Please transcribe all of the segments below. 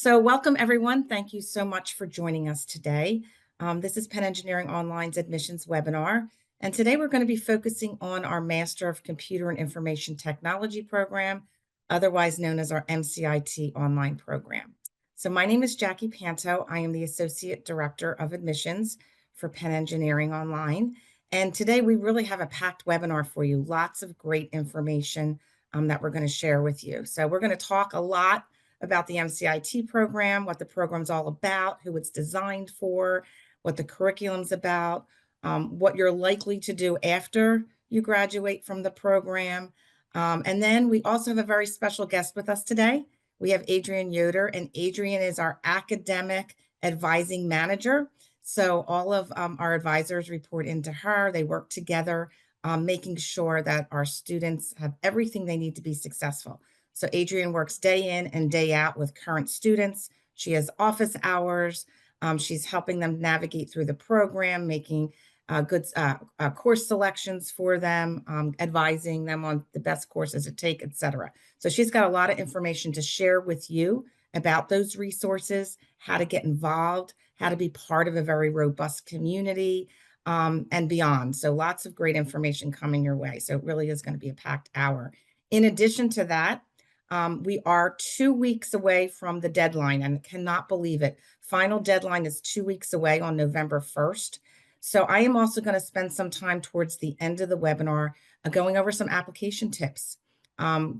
So welcome everyone. Thank you so much for joining us today. This is Penn Engineering Online's admissions webinar. And today we're going to be focusing on our Master of Computer and Information Technology program, otherwise known as our MCIT Online program. So my name is Jacquie Panto. I am the Associate Director of Admissions for Penn Engineering Online. And today we really have a packed webinar for you. Lots of great information that we're going to share with you. So we're going to talk a lot about the MCIT program, what the program's all about, who it's designed for, what the curriculum's about, what you're likely to do after you graduate from the program. And then we also have a very special guest with us today. We have Adrienne Yoder, and Adrienne is our academic advising manager. So all of our advisors report into her. They work together, making sure that our students have everything they need to be successful. So Adrienne works day in and day out with current students. She has office hours. She's helping them navigate through the program, making good course selections for them, advising them on the best courses to take, etc. So she's got a lot of information to share with you about those resources, how to get involved, how to be part of a very robust community, and beyond. So lots of great information coming your way. So it really is going to be a packed hour. In addition to that, we are 2 weeks away from the deadline, and cannot believe it. Final deadline is 2 weeks away on November 1st. So I am also going to spend some time towards the end of the webinar going over some application tips,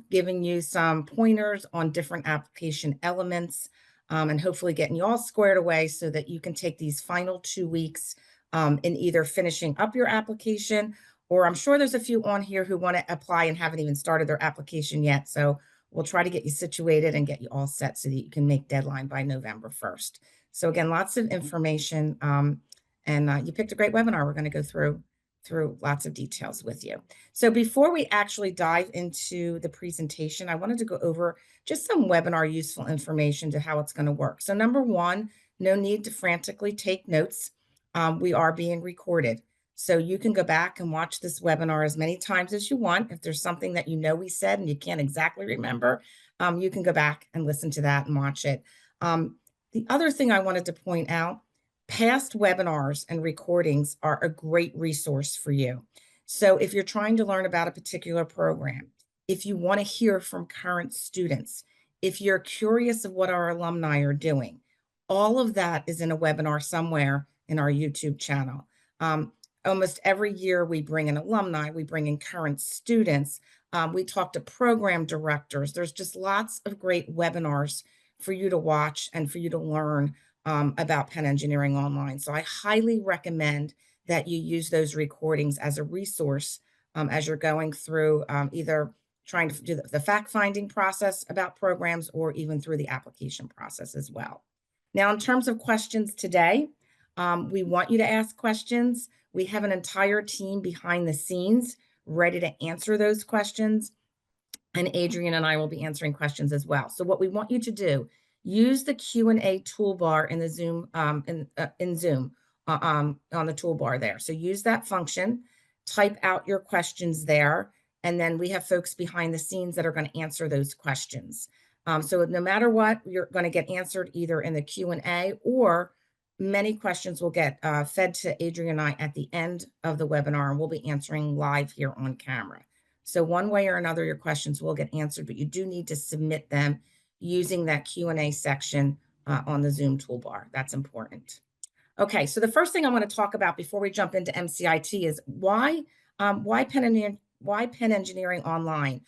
giving you some pointers on different application elements, and hopefully getting you all squared away so that you can take these final 2 weeks in either finishing up your application, or I'm sure there's a few on here who want to apply and haven't even started their application yet. So we'll try to get you situated and get you all set so that you can make deadline by November 1st. So again, lots of information, and you picked a great webinar. We're going to go through lots of details with you. So before we actually dive into the presentation, I wanted to go over just some webinar useful information to how it's going to work. So number one, no need to frantically take notes. We are being recorded. So you can go back and watch this webinar as many times as you want. If there's something that you know we said and you can't exactly remember, you can go back and listen to that and watch it. The other thing I wanted to point out, past webinars and recordings are a great resource for you. So if you're trying to learn about a particular program, if you want to hear from current students, if you're curious of what our alumni are doing, all of that is in a webinar somewhere in our YouTube channel. Almost every year we bring in alumni, we bring in current students, we talk to program directors. There's just lots of great webinars for you to watch and for you to learn about Penn Engineering Online. So I highly recommend that you use those recordings as a resource as you're going through either trying to do the fact-finding process about programs or even through the application process as well. Now, in terms of questions today, we want you to ask questions. We have an entire team behind the scenes ready to answer those questions. And Adrienne and I will be answering questions as well. So what we want you to do, use the Q&A toolbar in the Zoom, in Zoom on the toolbar there. So use that function, type out your questions there, and then we have folks behind the scenes that are going to answer those questions. So no matter what, you're going to get answered either in the Q&A, or many questions will get fed to Adrienne and I at the end of the webinar, and we'll be answering live here on camera. So one way or another, your questions will get answered, but you do need to submit them using that Q&A section on the Zoom toolbar. That's important. Okay, so the first thing I want to talk about before we jump into MCIT is why Penn Engineering Online?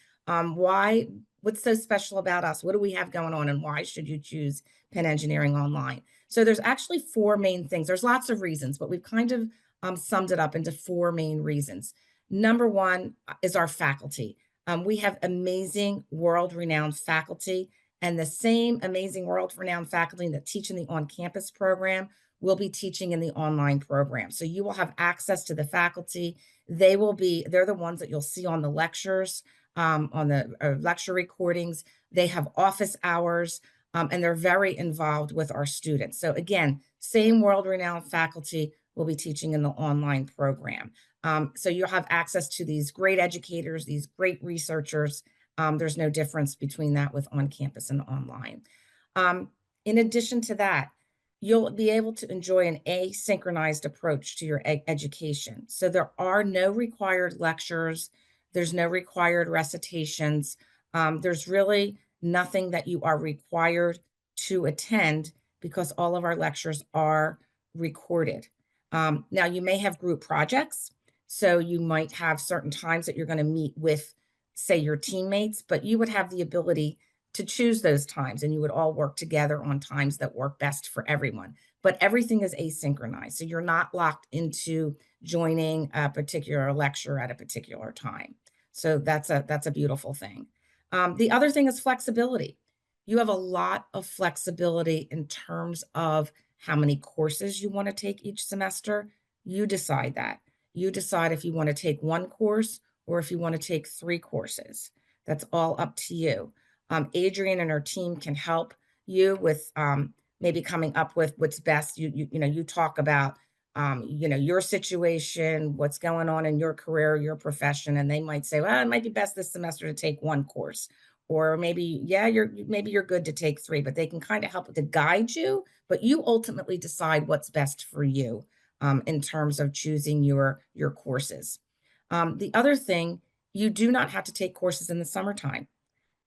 What's so special about us? What do we have going on, and why should you choose Penn Engineering Online? So there's actually four main things. There's lots of reasons, but we've kind of summed it up into four main reasons. Number one is our faculty. We have amazing world-renowned faculty, and the same amazing world-renowned faculty that teach in the on-campus program will be teaching in the online program. So you will have access to the faculty. They're the ones that you'll see on the lectures, on the lecture recordings. They have office hours, and they're very involved with our students. So again, same world-renowned faculty will be teaching in the online program. So you'll have access to these great educators, these great researchers. There's no difference between that with on campus and online. In addition to that, you'll be able to enjoy an asynchronized approach to your education. So there are no required lectures, there's no required recitations, there's really nothing that you are required to attend because all of our lectures are recorded. Now, you may have group projects, so you might have certain times that you're going to meet with, say, your teammates, but you would have the ability to choose those times and you would all work together on times that work best for everyone. But everything is asynchronized, so you're not locked into joining a particular lecture at a particular time. So that's a beautiful thing. The other thing is flexibility. You have a lot of flexibility in terms of how many courses you want to take each semester. You decide that. You decide if you want to take one course or if you want to take 3 courses. That's all up to you. Adrienne and her team can help you with maybe coming up with what's best. You talk about your situation, what's going on in your career, your profession, and they might say, well, it might be best this semester to take 1 course, or maybe, yeah, you're good to take 3, but they can kind of help to guide you, but you ultimately decide what's best for you in terms of choosing your courses. The other thing, you do not have to take courses in the summertime.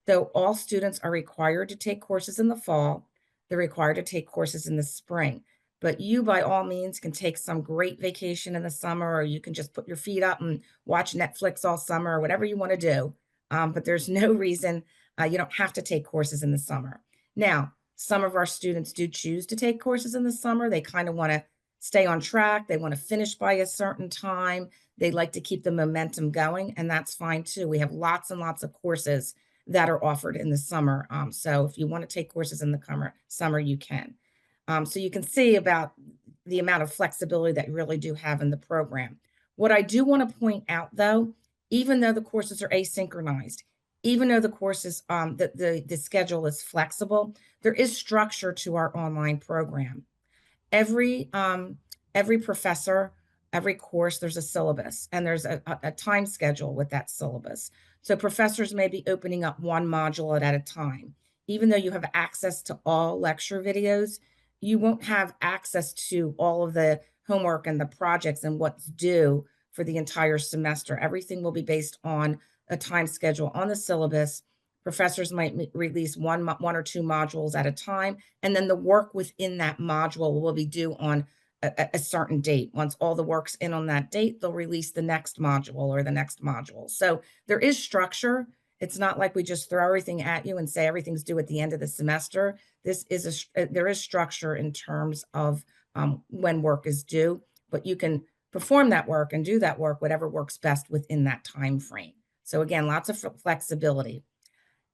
Though all students are required to take courses in the fall, they're required to take courses in the spring. But you, by all means, can take some great vacation in the summer, or you can just put your feet up and watch Netflix all summer, or whatever you want to do. But there's no reason you don't have to take courses in the summer. Now, some of our students do choose to take courses in the summer. They kind of want to stay on track. They want to finish by a certain time. They like to keep the momentum going, and that's fine too. We have lots and lots of courses that are offered in the summer. So if you want to take courses in the summer, you can. So you can see about the amount of flexibility that you really do have in the program. What I do want to point out, though, even though the courses are asynchronized, even though the courses, the schedule is flexible, there is structure to our online program. Every professor, every course, there's a syllabus and there's a time schedule with that syllabus. So professors may be opening up one module at a time. Even though you have access to all lecture videos, you won't have access to all of the homework and the projects and what's due for the entire semester. Everything will be based on a time schedule on the syllabus. Professors might release one or 2 modules at a time, and then the work within that module will be due on a certain date. Once all the work's in on that date, they'll release the next module or the next module. So there is structure. It's not like we just throw everything at you and say everything's due at the end of the semester. There is structure in terms of when work is due, but you can perform that work and do that work, whatever works best within that time frame. So again, lots of flexibility.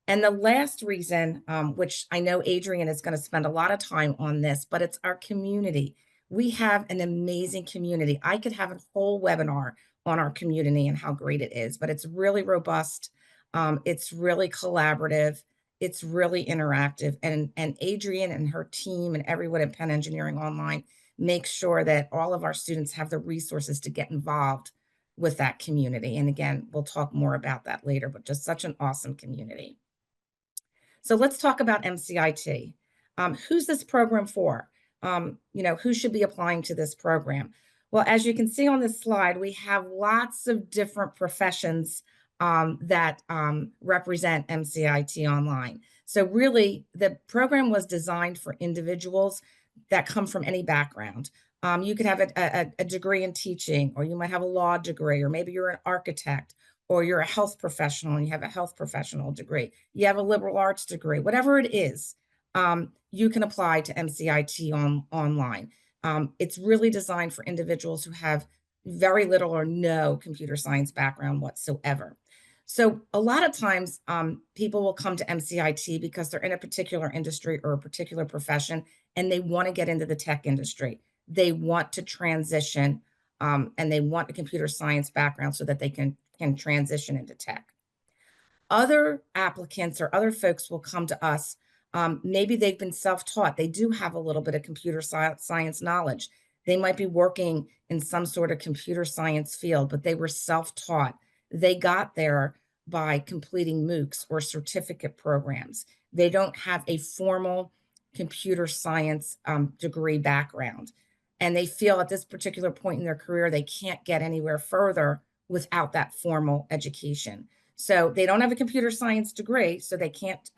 And the last reason, which I know Adrienne is going to spend a lot of time on this, but it's our community. We have an amazing community. I could have a whole webinar on our community and how great it is, but it's really robust. It's really collaborative. It's really interactive. And Adrienne and her team and everyone at Penn Engineering Online make sure that all of our students have the resources to get involved with that community. And again, we'll talk more about that later, but just such an awesome community. So let's talk about MCIT. Who's this program for? Who should be applying to this program? Well, as you can see on this slide, we have lots of different professions that represent MCIT Online. So really, the program was designed for individuals that come from any background. You could have a degree in teaching, or you might have a law degree, or maybe you're an architect, or you're a health professional and you have a health professional degree, you have a liberal arts degree, whatever it is, you can apply to MCIT Online. It's really designed for individuals who have very little or no computer science background whatsoever. So a lot of times people will come to MCIT because they're in a particular industry or a particular profession, and they want to get into the tech industry. They want to transition and they want a computer science background so that they can transition into tech. Other applicants or other folks will come to us. Maybe they've been self-taught. They do have a little bit of computer science knowledge. They might be working in some sort of computer science field, but they were self-taught. They got there by completing MOOCs or certificate programs. They don't have a formal computer science degree background. And they feel at this particular point in their career, they can't get anywhere further without that formal education. So they don't have a computer science degree, so they can't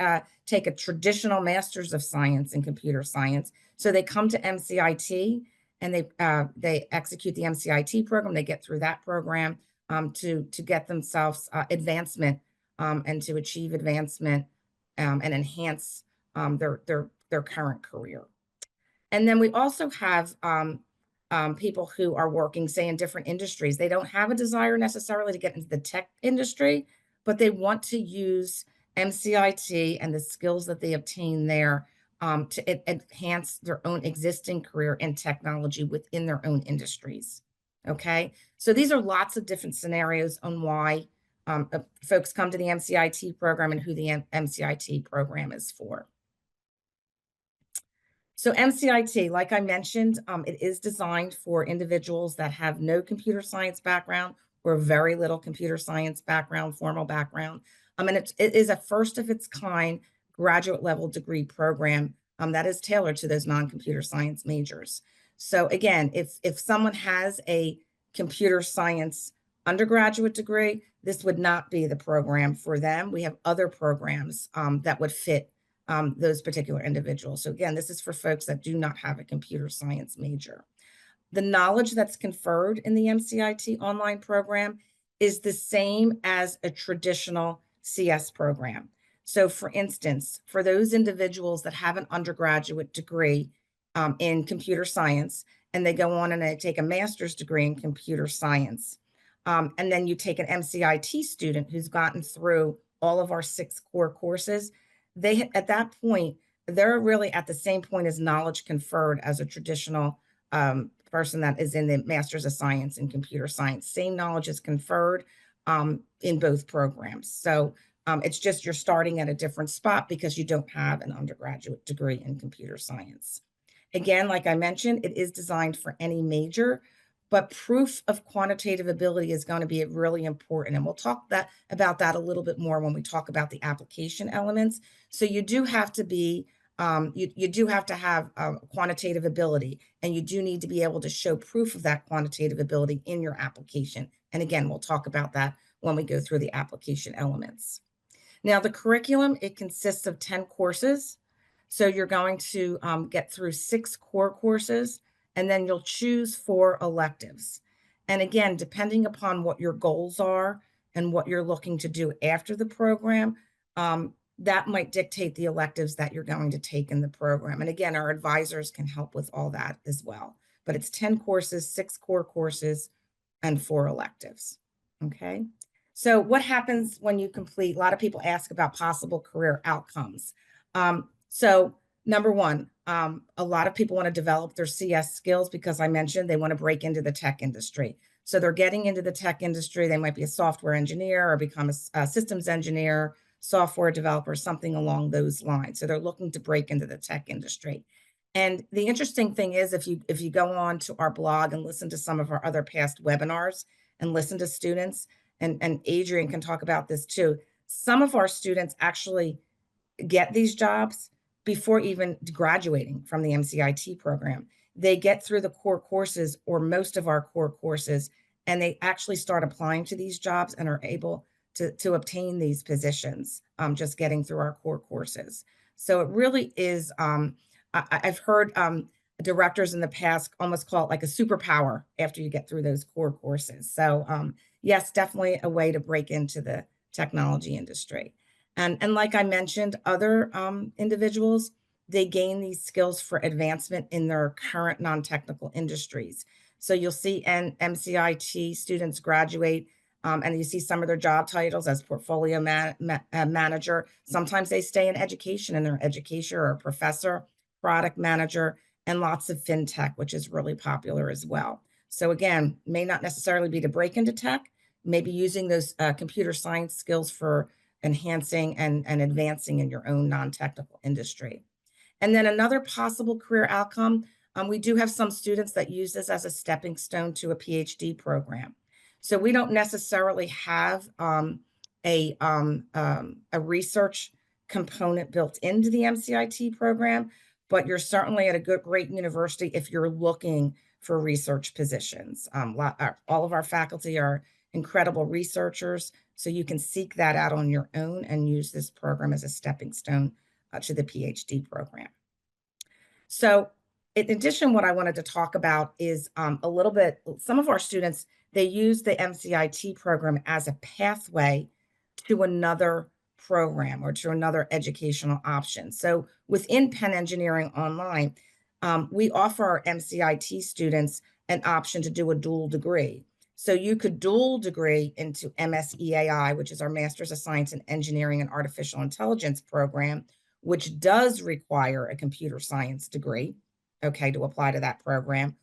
take a traditional master's of science in computer science. So they come to MCIT and they execute the MCIT program. They get through that program to get themselves advancement and to achieve advancement and enhance their current career. And then we also have people who are working, say, in different industries. They don't have a desire necessarily to get into the tech industry, but they want to use MCIT and the skills that they obtain there to enhance their own existing career in technology within their own industries. Okay, so these are lots of different scenarios on why folks come to the MCIT program and who the MCIT program is for. So MCIT, like I mentioned, it is designed for individuals that have no computer science background or very little computer science background, formal background. And it is a first of its kind graduate level degree program that is tailored to those non-computer science majors. So again, if someone has a computer science undergraduate degree, this would not be the program for them. We have other programs that would fit those particular individuals. So again, this is for folks that do not have a computer science major. The knowledge that's conferred in the MCIT online program is the same as a traditional CS program. So for instance, for those individuals that have an undergraduate degree in computer science, and they go on and they take a master's degree in computer science, and then you take an MCIT student who's gotten through all of our 6 core courses, they at that point, they're really at the same point as knowledge conferred as a traditional person that is in the Master's of Science in Computer Science. Same knowledge is conferred in both programs. So it's just you're starting at a different spot because you don't have an undergraduate degree in computer science. Again, like I mentioned, it is designed for any major, but proof of quantitative ability is going to be really important. And we'll talk about that a little bit more when we talk about the application elements. So you do have to be, you do have to have quantitative ability, and you do need to be able to show proof of that quantitative ability in your application. And again, we'll talk about that when we go through the application elements. Now, the curriculum, it consists of 10 courses. So you're going to get through 6 core courses, and then you'll choose 4 electives. And again, depending upon what your goals are and what you're looking to do after the program, that might dictate the electives that you're going to take in the program. And again, our advisors can help with all that as well. But it's 10 courses, 6 core courses, and 4 electives. Okay. So what happens when you complete? A lot of people ask about possible career outcomes. So number one, a lot of people want to develop their CS skills because I mentioned they want to break into the tech industry. So they're getting into the tech industry. They might be a software engineer or become a systems engineer, software developer, something along those lines. So they're looking to break into the tech industry. And the interesting thing is, if you go on to our blog and listen to some of our other past webinars and listen to students, and Adrienne can talk about this too, some of our students actually get these jobs before even graduating from the MCIT program. They get through the core courses or most of our core courses, and they actually start applying to these jobs and are able to obtain these positions just getting through our core courses. So it really is, I've heard directors in the past almost call it like a superpower after you get through those core courses. So yes, definitely a way to break into the technology industry. And like I mentioned, other individuals, they gain these skills for advancement in their current non-technical industries. So you'll see MCIT students graduate and you see some of their job titles as portfolio manager. Sometimes they stay in education and they're education or a professor, product manager, and lots of fintech, which is really popular as well. So again, may not necessarily be to break into tech, maybe using those computer science skills for enhancing and advancing in your own non-technical industry. And then another possible career outcome, we do have some students that use this as a stepping stone to a PhD program. So we don't necessarily have a research component built into the MCIT program, but you're certainly at a great university if you're looking for research positions. All of our faculty are incredible researchers, so you can seek that out on your own and use this program as a stepping stone to the PhD program. So in addition, what I wanted to talk about is a little bit, some of our students, they use the MCIT program as a pathway to another program or to another educational option. So within Penn Engineering Online, we offer our MCIT students an option to do a dual degree. So you could dual degree into MSEAI, which is our Master's of Science in Engineering and Artificial Intelligence program, which does require a computer science degree, okay, to apply to that program.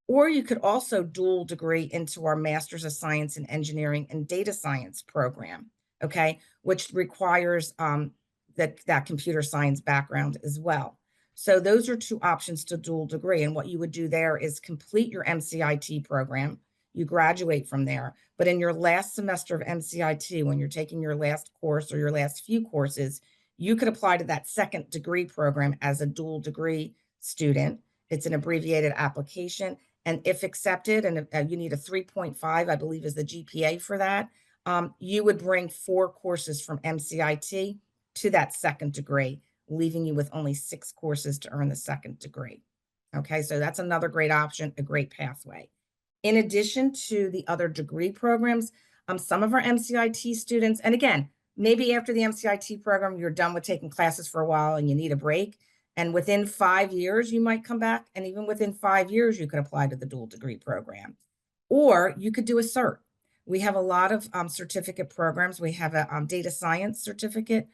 Or you could also dual degree into our Master's of Science in Engineering and Data Science program, okay, which requires that computer science background as well. So those are two options to dual degree. And what you would do there is complete your MCIT program. You graduate from there. But in your last semester of MCIT, when you're taking your last course or your last few courses, you could apply to that second degree program as a dual degree student. It's an abbreviated application. And if accepted, and you need a 3.5, I believe is the GPA for that, you would bring 4 courses from MCIT to that second degree, leaving you with only 6 courses to earn the second degree. Okay, so that's another great option, a great pathway. In addition to the other degree programs, some of our MCIT students, and again, maybe after the MCIT program, you're done with taking classes for a while and you need a break. And within 5 years, you might come back. And even within 5 years, you could apply to the dual degree program. Or you could do a cert. We have a lot of certificate programs. We have a data science certificate,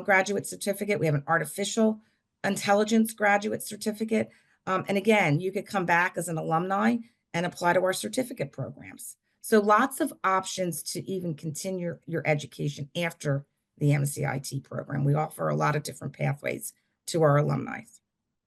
graduate certificate. We have an artificial intelligence graduate certificate. And again, you could come back as an alumni and apply to our certificate programs. So lots of options to even continue your education after the MCIT program. We offer a lot of different pathways to our alumni.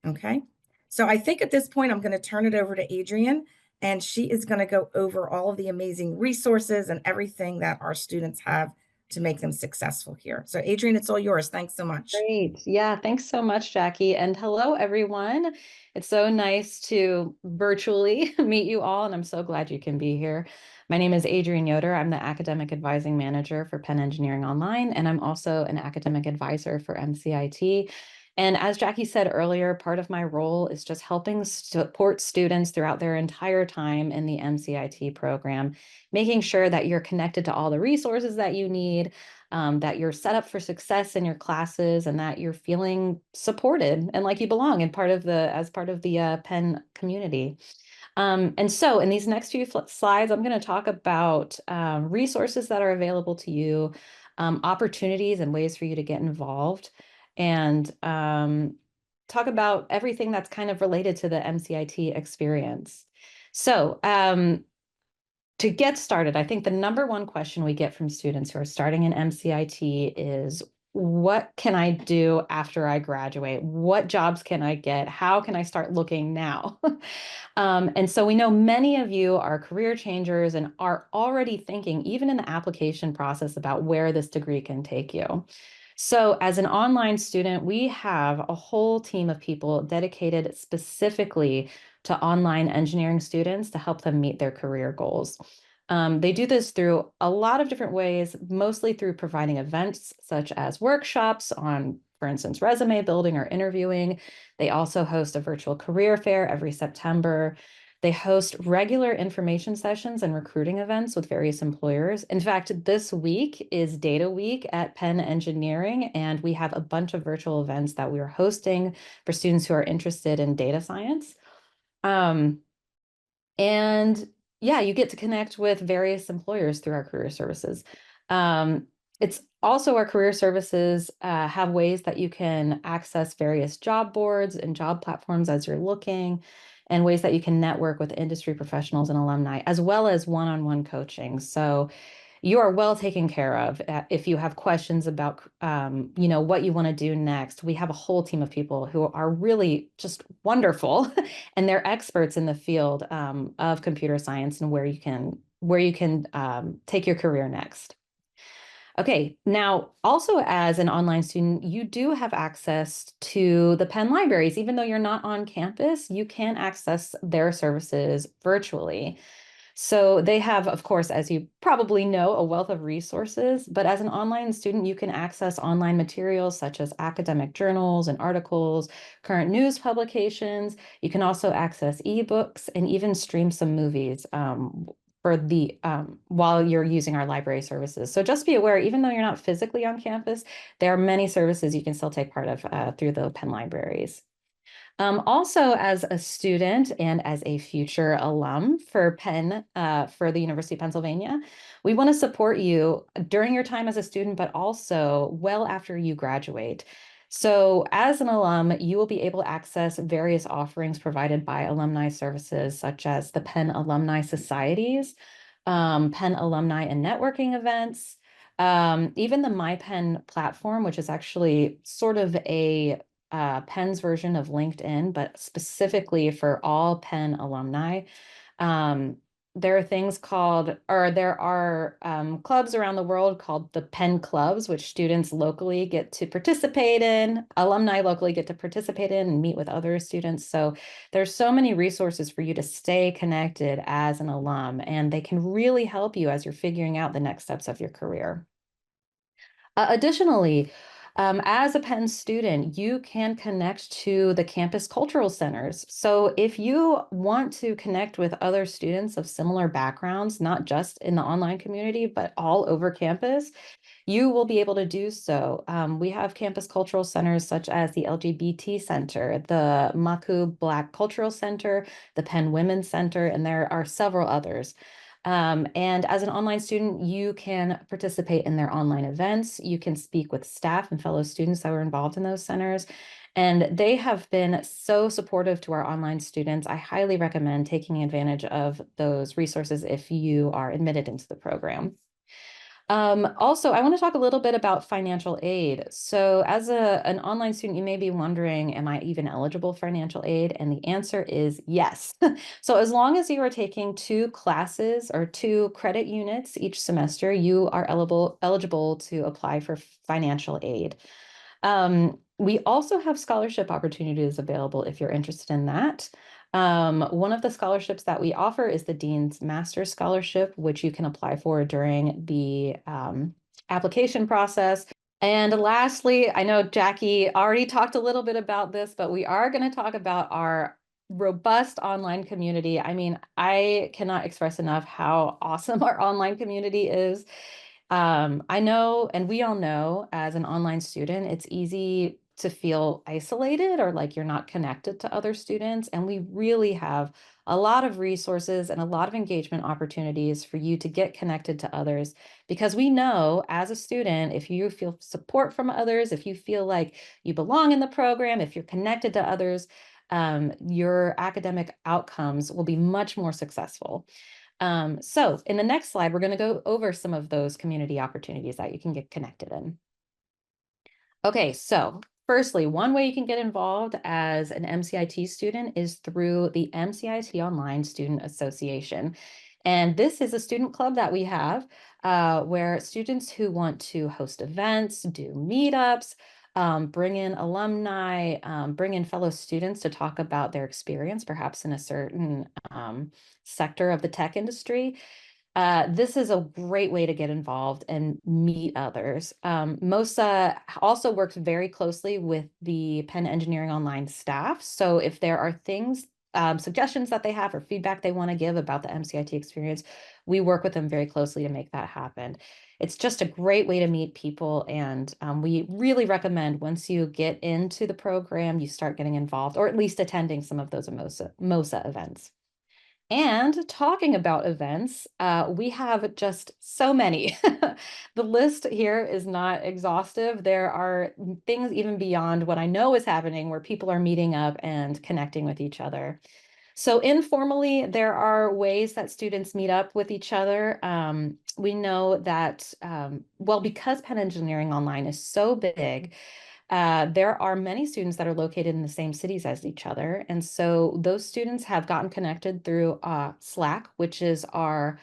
Okay. So I think at this point, I'm going to turn it over to Adrienne, and she is going to go over all of the amazing resources and everything that our students have to make them successful here. So Adrienne, it's all yours. Thanks so much. Great. Yeah, thanks so much, Jackie. And hello, everyone. It's so nice to virtually meet you all, and I'm so glad you can be here. My name is Adrienne Yoder. I'm the Academic Advising Manager for Penn Engineering Online, and I'm also an Academic Advisor for MCIT. And as Jackie said earlier, part of my role is just helping support students throughout their entire time in the MCIT program, making sure that you're connected to all the resources that you need, that you're set up for success in your classes, and that you're feeling supported and like you belong and as part of the Penn community. And so in these next few slides, I'm going to talk about resources that are available to you, opportunities and ways for you to get involved, and talk about everything that's kind of related to the MCIT experience. So to get started, I think the number one question we get from students who are starting in MCIT is, what can I do after I graduate? What jobs can I get? How can I start looking now? And so we know many of you are career changers and are already thinking, even in the application process, about where this degree can take you. So as an online student, we have a whole team of people dedicated specifically to online engineering students to help them meet their career goals. They do this through a lot of different ways, mostly through providing events such as workshops on, for instance, resume building or interviewing. They also host a virtual career fair every September. They host regular information sessions and recruiting events with various employers. In fact, this week is Data Week at Penn Engineering, and we have a bunch of virtual events that we are hosting for students who are interested in data science. And yeah, you get to connect with various employers through our career services. It's also, our career services have ways that you can access various job boards and job platforms as you're looking, and ways that you can network with industry professionals and alumni, as well as one-on-one coaching. So you are well taken care of. If you have questions about, what you want to do next, we have a whole team of people who are really just wonderful, and they're experts in the field of computer science and where you can take your career next. Okay, now also as an online student, you do have access to the Penn libraries. Even though you're not on campus, you can access their services virtually. So they have, of course, as you probably know, a wealth of resources, but as an online student, you can access online materials such as academic journals and articles, current news publications. You can also access ebooks and even stream some movies for the while you're using our library services. So just be aware, even though you're not physically on campus, there are many services you can still take part of through the Penn libraries. Also, as a student and as a future alum for Penn, for the University of Pennsylvania, we want to support you during your time as a student, but also well after you graduate. So, as an alum, you will be able to access various offerings provided by alumni services, such as the Penn Alumni Societies, Penn Alumni and Networking events, even the MyPenn platform, which is actually sort of a Penn's version of LinkedIn, but specifically for all Penn alumni. Um, there are things called, or there are clubs around the world called the Penn Clubs, which students locally get to participate in, alumni locally get to participate in and meet with other students. So there's so many resources for you to stay connected as an alum, and they can really help you as you're figuring out the next steps of your career. Additionally, as a Penn student, you can connect to the campus cultural centers. So if you want to connect with other students of similar backgrounds, not just in the online community, but all over campus, you will be able to do so. We have campus cultural centers such as the LGBT Center, the Maku Black Cultural Center, the Penn Women's Center, and there are several others. And as an online student, you can participate in their online events. You can speak with staff and fellow students that were involved in those centers. And they have been so supportive to our online students. I highly recommend taking advantage of those resources if you are admitted into the program. Also, I want to talk a little bit about financial aid. So as an online student, you may be wondering, am I even eligible for financial aid? And the answer is yes. So as long as you are taking 2 classes or 2 credit units each semester, you are eligible to apply for financial aid. We also have scholarship opportunities available if you're interested in that. One of the scholarships that we offer is the Dean's Master's Scholarship, which you can apply for during the application process. And lastly, I know Jackie already talked a little bit about this, but we are going to talk about our robust online community. I mean, I cannot express enough how awesome our online community is. I know, and we all know as an online student, it's easy to feel isolated or like you're not connected to other students. And we really have a lot of resources and a lot of engagement opportunities for you to get connected to others. Because we know as a student, if you feel support from others, if you feel like you belong in the program, if you're connected to others, your academic outcomes will be much more successful. So in the next slide, we're going to go over some of those community opportunities that you can get connected in. Okay, so firstly, one way you can get involved as an MCIT student is through the MCIT Online Student Association. And this is a student club that we have where students who want to host events, do meetups, bring in alumni, bring in fellow students to talk about their experience, perhaps in a certain sector of the tech industry. This is a great way to get involved and meet others. MOSA also works very closely with the Penn Engineering Online staff. So if there are things, suggestions that they have or feedback they want to give about the MCIT experience, we work with them very closely to make that happen. It's just a great way to meet people. And we really recommend once you get into the program, you start getting involved or at least attending some of those MOSA events. And talking about events, we have just so many. The list here is not exhaustive. There are things even beyond what I know is happening where people are meeting up and connecting with each other. So informally, there are ways that students meet up with each other. We know that, well, because Penn Engineering Online is so big, there are many students that are located in the same cities as each other. And so those students have gotten connected through Slack, which is our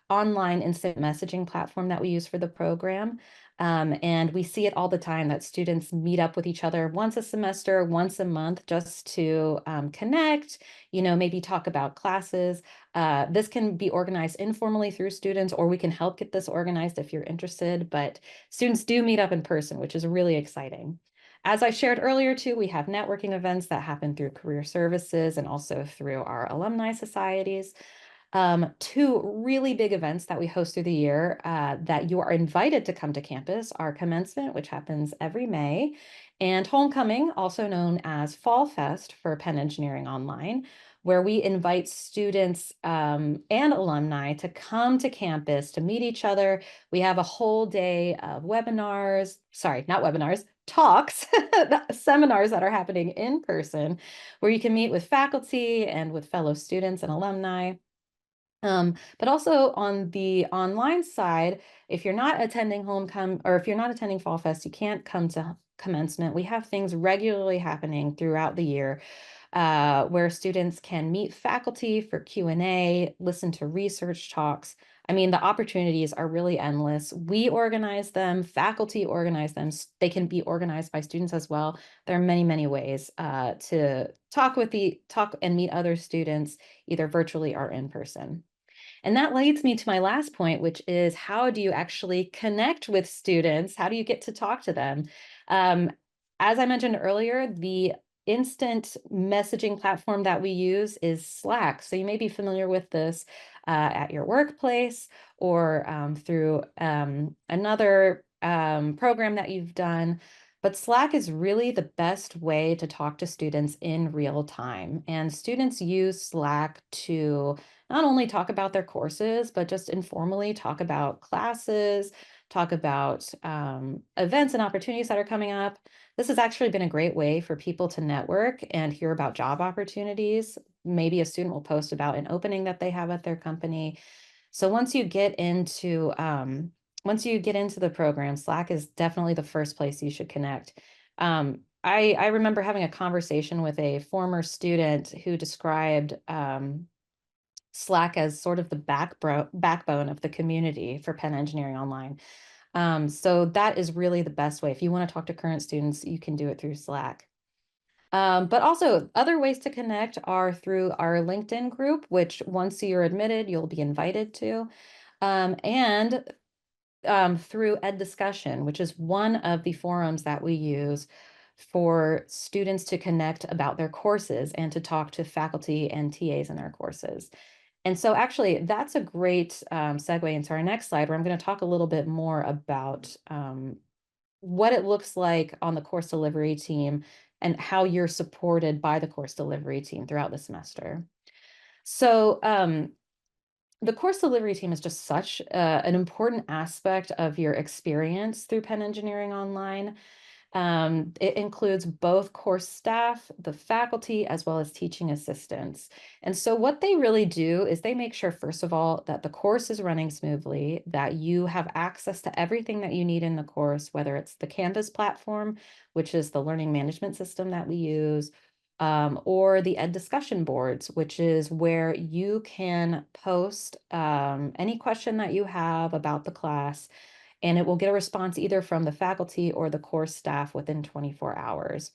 online instant messaging platform that we use for the program. And we see it all the time that students meet up with each other once a semester, once a month, just to connect, maybe talk about classes. This can be organized informally through students, or we can help get this organized if you're interested. But students do meet up in person, which is really exciting. As I shared earlier too, we have networking events that happen through career services and also through our alumni societies. Two really big events that we host through the year that you are invited to come to campus are commencement, which happens every May, and homecoming, also known as Fall Fest for Penn Engineering Online, where we invite students and alumni to come to campus to meet each other. We have a whole day of webinars, sorry, not webinars, talks, seminars that are happening in person, where you can meet with faculty and with fellow students and alumni. But also on the online side, if you're not attending homecoming or if you're not attending Fall Fest, you can't come to commencement. We have things regularly happening throughout the year where students can meet faculty for Q&A, listen to research talks. I mean, the opportunities are really endless. We organize them, faculty organize them. They can be organized by students as well. There are many, many ways to talk and meet other students, either virtually or in person. And that leads me to my last point, which is how do you actually connect with students? How do you get to talk to them? Um, as I mentioned earlier, the instant messaging platform that we use is Slack. So you may be familiar with this at your workplace or through another program that you've done. But Slack is really the best way to talk to students in real time. And students use Slack to not only talk about their courses, but just informally talk about classes, talk about events and opportunities that are coming up. This has actually been a great way for people to network and hear about job opportunities. Maybe a student will post about an opening that they have at their company. So once you get into the program, Slack is definitely the first place you should connect. I remember having a conversation with a former student who described Slack as sort of the backbone of the community for Penn Engineering Online. So that is really the best way. If you want to talk to current students, you can do it through Slack. But also other ways to connect are through our LinkedIn group, which once you're admitted, you'll be invited to. And through Ed Discussion, which is one of the forums that we use for students to connect about their courses and to talk to faculty and TAs in their courses. And so actually, that's a great segue into our next slide, where I'm going to talk a little bit more about what it looks like on the course delivery team and how you're supported by the course delivery team throughout the semester. So the course delivery team is just such an important aspect of your experience through Penn Engineering Online. It includes both course staff, the faculty, as well as teaching assistants. And so what they really do is they make sure, first of all, that the course is running smoothly, that you have access to everything that you need in the course, whether it's the Canvas platform, which is the learning management system that we use, or the Ed discussion boards, which is where you can post any question that you have about the class, and it will get a response either from the faculty or the course staff within 24 hours.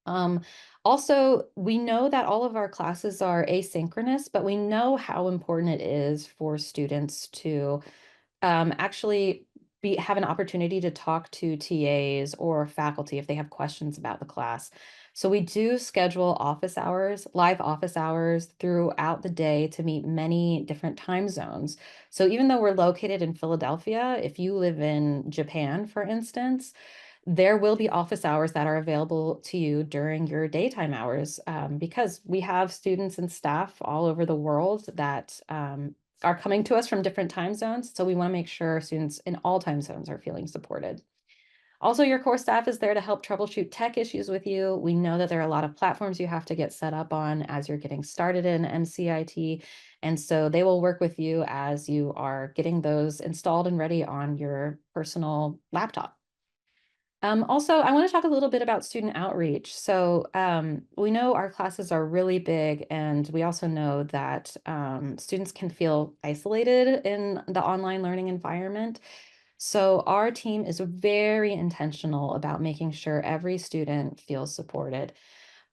Also, we know that all of our classes are asynchronous, but we know how important it is for students to actually have an opportunity to talk to TAs or faculty if they have questions about the class. So we do schedule office hours, live office hours throughout the day to meet many different time zones. So even though we're located in Philadelphia, if you live in Japan, for instance, there will be office hours that are available to you during your daytime hours because we have students and staff all over the world that are coming to us from different time zones. So we want to make sure students in all time zones are feeling supported. Also, your core staff is there to help troubleshoot tech issues with you. We know that there are a lot of platforms you have to get set up on as you're getting started in MCIT. And so they will work with you as you are getting those installed and ready on your personal laptop. Also, I want to talk a little bit about student outreach. So we know our classes are really big, and we also know that students can feel isolated in the online learning environment. So our team is very intentional about making sure every student feels supported.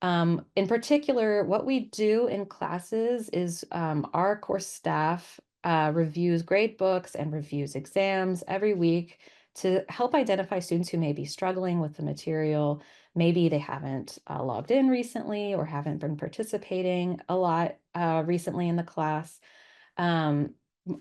In particular, what we do in classes is our course staff reviews grade books and reviews exams every week to help identify students who may be struggling with the material. Maybe they haven't logged in recently or haven't been participating a lot recently in the class. um,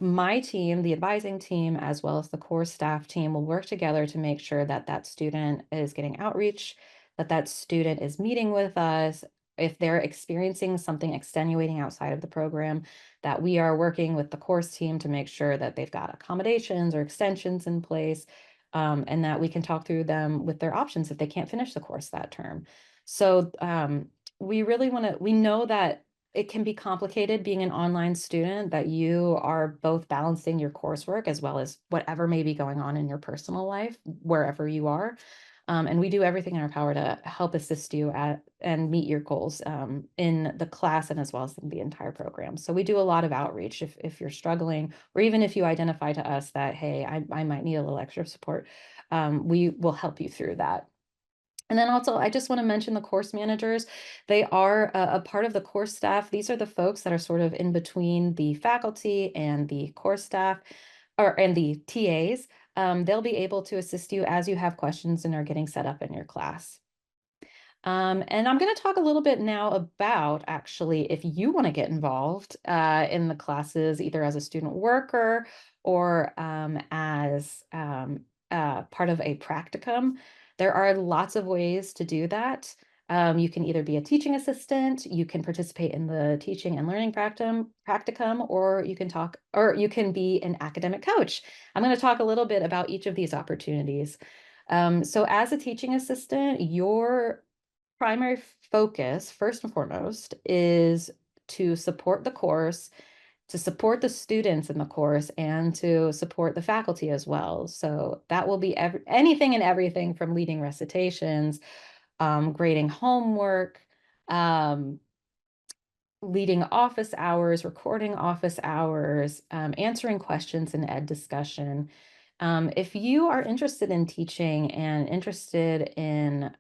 my team, the advising team, as well as the core staff team will work together to make sure that that student is getting outreach, that that student is meeting with us. If they're experiencing something extenuating outside of the program, that we are working with the course team to make sure that they've got accommodations or extensions in place, and that we can talk through them with their options if they can't finish the course that term. So we really want to, we know that it can be complicated being an online student, that you are both balancing your coursework as well as whatever may be going on in your personal life, wherever you are. And we do everything in our power to help assist you at and meet your goals in the class and as well as in the entire program. So we do a lot of outreach if you're struggling, or even if you identify to us that, hey, I might need a little extra support, we will help you through that. And then also, I just want to mention the course managers. They are a part of the course staff. These are the folks that are sort of in between the faculty and the course staff, and the TAs. They'll be able to assist you as you have questions and are getting set up in your class. And I'm going to talk a little bit now about actually if you want to get involved in the classes, either as a student worker or as part of a practicum. There are lots of ways to do that. You can either be a teaching assistant, you can participate in the teaching and learning practicum, or you can be an academic coach. I'm going to talk a little bit about each of these opportunities. So as a teaching assistant, your primary focus, first and foremost, is to support the course, to support the students in the course, and to support the faculty as well. So that will be anything and everything from leading recitations, grading homework, um, leading office hours, recording office hours, answering questions in ed discussion. If you are interested in teaching and interested in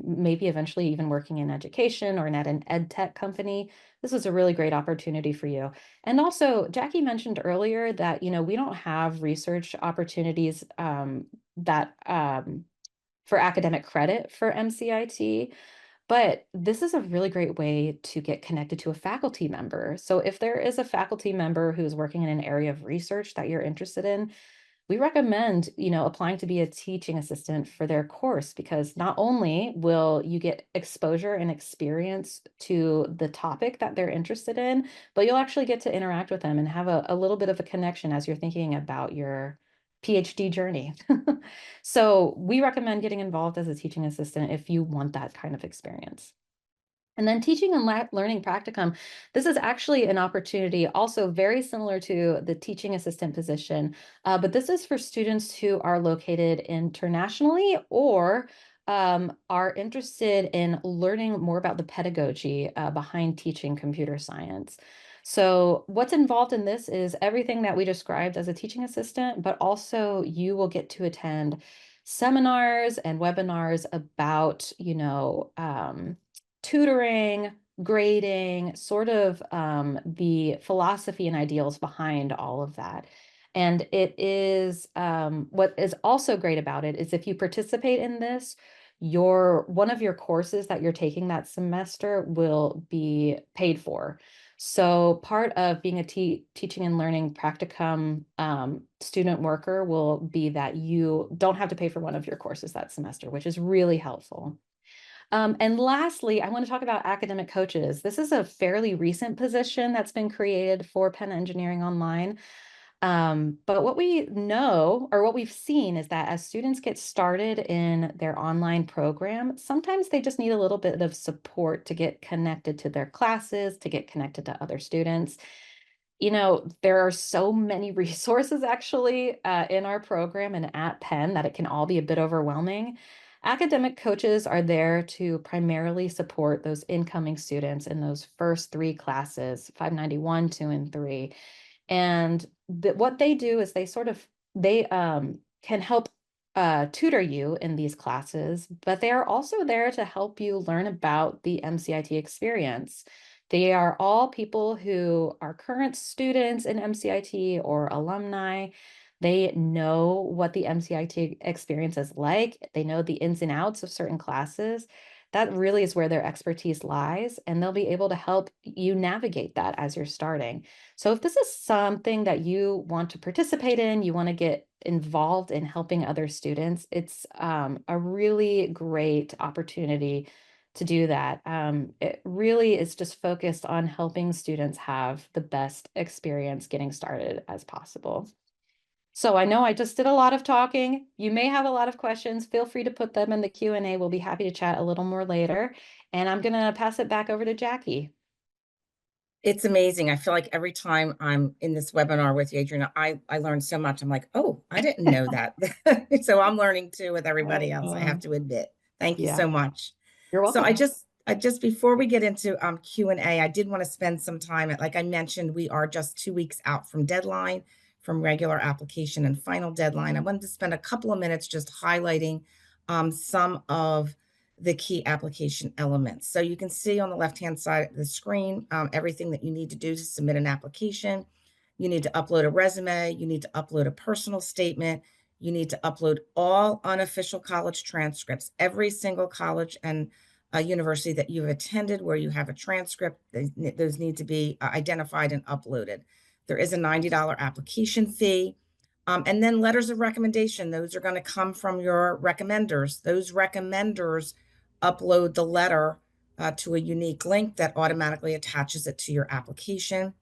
maybe eventually even working in education or at an ed tech company, this is a really great opportunity for you. And also, Jackie mentioned earlier that, we don't have research opportunities that for academic credit for MCIT. But this is a really great way to get connected to a faculty member. So if there is a faculty member who's working in an area of research that you're interested in, we recommend, applying to be a teaching assistant for their course, because not only will you get exposure and experience to the topic that they're interested in, but you'll actually get to interact with them and have a little bit of a connection as you're thinking about your PhD journey. So we recommend getting involved as a teaching assistant if you want that kind of experience. And then teaching and learning practicum, this is actually an opportunity also very similar to the teaching assistant position, but this is for students who are located internationally or are interested in learning more about the pedagogy behind teaching computer science. So what's involved in this is everything that we described as a teaching assistant, but also you will get to attend seminars and webinars about, tutoring, grading, sort of the philosophy and ideals behind all of that. And it is what is also great about it is if you participate in this, one of your courses that you're taking that semester will be paid for. So part of being a teaching and learning practicum student worker will be that you don't have to pay for one of your courses that semester, which is really helpful. And lastly, I want to talk about academic coaches. This is a fairly recent position that's been created for Penn Engineering Online. But what we know, or what we've seen, is that as students get started in their online program, sometimes they just need a little bit of support to get connected to their classes, to get connected to other students. There are so many resources actually in our program and at Penn that it can all be a bit overwhelming. Academic coaches are there to primarily support those incoming students in those first three classes, 591, 2, and 3. And what they do is they can help tutor you in these classes, but they are also there to help you learn about the MCIT experience. They are all people who are current students in MCIT or alumni. They know what the MCIT experience is like. They know the ins and outs of certain classes. That really is where their expertise lies, and they'll be able to help you navigate that as you're starting. So if this is something that you want to participate in, you want to get involved in helping other students, it's a really great opportunity to do that. It really is just focused on helping students have the best experience getting started as possible. So I know I just did a lot of talking. You may have a lot of questions. Feel free to put them in the Q&A. We'll be happy to chat a little more later. And I'm going to pass it back over to Jacquie. It's amazing. I feel like every time I'm in this webinar with you, Adrienne, I learn so much. I'm like, oh, I didn't know that. So I'm learning too with everybody else, I have to admit. Thank you Yeah, so much. you're So welcome. I just before we get into Q&A, I did want to spend some time like I mentioned, we are just 2 weeks out from deadline, from regular application and final deadline. I wanted to spend a couple of minutes just highlighting some of the key application elements. So you can see on the left-hand side of the screen, everything that you need to do to submit an application. You need to upload a resume. You need to upload a personal statement. You need to upload all unofficial college transcripts, every single college and university that you've attended where you have a transcript. Those need to be identified and uploaded. There is a $90 application fee. And then letters of recommendation, those are going to come from your recommenders. Those recommenders upload the letter to a unique link that automatically attaches it to your application.